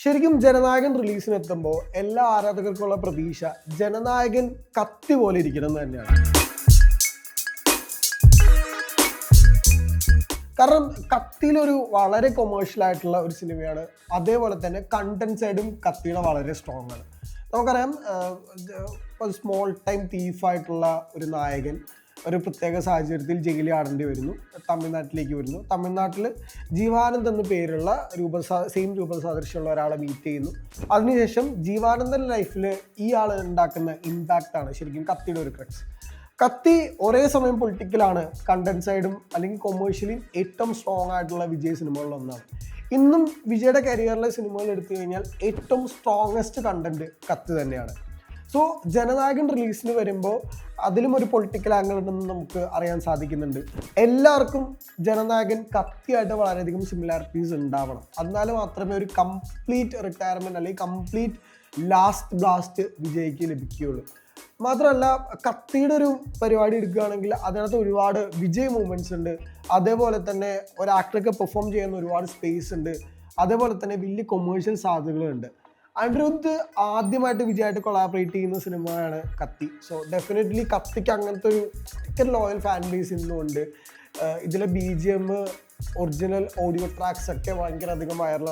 ശരിക്കും ജനനായകൻ റിലീസിനെത്തുമ്പോൾ എല്ലാ ആരാധകർക്കുള്ള പ്രതീക്ഷ ജനനായകൻ കത്തി പോലെ ഇരിക്കണം എന്ന് തന്നെയാണ്. കാരണം കത്തിയിലൊരു വളരെ കൊമേഴ്ഷ്യൽ ആയിട്ടുള്ള ഒരു സിനിമയാണ്. അതേപോലെ തന്നെ കണ്ടന്റ് സൈഡും കത്തിയുടെ വളരെ സ്ട്രോങ് ആണ്. നമുക്കറിയാം, സ്മോൾ ടൈം തീഫായിട്ടുള്ള ഒരു നായകൻ ഒരു പ്രത്യേക സാഹചര്യത്തിൽ ജയിലിൽ ആടേണ്ടി വരുന്നു, തമിഴ്നാട്ടിലേക്ക് വരുന്നു. തമിഴ്നാട്ടിൽ ജീവാനന്ദ് എന്ന പേരുള്ള സെയിം രൂപസാദൃശ്യമുള്ള ഒരാളെ മീറ്റ് ചെയ്യുന്നു. അതിനുശേഷം ജീവാനന്ദൻ്റെ ലൈഫിൽ ഈ ആൾ ഉണ്ടാക്കുന്ന ഇമ്പാക്റ്റാണ് ശരിക്കും കത്തിയുടെ ഒരു ക്രക്സ്. കത്തി ഒരേ സമയം പൊളിറ്റിക്കലാണ്, കണ്ടന്റ് സൈഡും അല്ലെങ്കിൽ കൊമേഴ്ഷ്യലി ഏറ്റവും സ്ട്രോങ് ആയിട്ടുള്ള വിജയ് സിനിമകളിലൊന്നാണ്. ഇന്നും വിജയുടെ കരിയറിലെ സിനിമകൾ എടുത്തു കഴിഞ്ഞാൽ ഏറ്റവും സ്ട്രോങ്ങസ്റ്റ് കണ്ടന്റ് കത്തി തന്നെയാണ്. സോ ജനനായകൻ റിലീസിന് വരുമ്പോൾ അതിലും ഒരു പൊളിറ്റിക്കൽ ആംഗിൾ ഉണ്ടെന്ന് നമുക്ക് അറിയാൻ സാധിക്കുന്നുണ്ട്. എല്ലാവർക്കും ജനനായകൻ കത്തിയായിട്ട് വളരെയധികം സിമിലാരിറ്റീസ് ഉണ്ടാവണം. അതിനാൽ മാത്രമേ ഒരു കംപ്ലീറ്റ് റിട്ടയർമെൻറ്റ് അല്ലെങ്കിൽ കംപ്ലീറ്റ് ലാസ്റ്റ് ബ്ലാസ്റ്റ് വിജയ്ക്ക് ലഭിക്കുകയുള്ളൂ. മാത്രമല്ല, കത്തിയുടെ ഒരു പരിപാടി എടുക്കുകയാണെങ്കിൽ അതിനകത്ത് ഒരുപാട് വിജയ് മൂവ്മെൻറ്റ്സ് ഉണ്ട്. അതേപോലെ തന്നെ ഒരു ആക്ടർക്ക് പെർഫോം ചെയ്യുന്ന ഒരുപാട് സ്പേസ് ഉണ്ട്. അതേപോലെ തന്നെ വലിയ കൊമേഴ്ഷ്യൽ സാധ്യതകളുണ്ട്. അനിരുദ്ധ് ആദ്യമായിട്ട് വിജയമായിട്ട് കൊളാബറേറ്റ് ചെയ്യുന്ന സിനിമയാണ് കത്തി. സോ ഡെഫിനറ്റ്ലി കത്തിക്ക് അങ്ങനത്തെ ഒരു ലോയൽ ഫാൻ ബേസ് ഇന്നുമുണ്ട്. ഇതിലെ BGM, ഒറിജിനൽ ഓഡിയോ ട്രാക്സ് ഒക്കെ ഭയങ്കര അധികം വൈറലാണ്.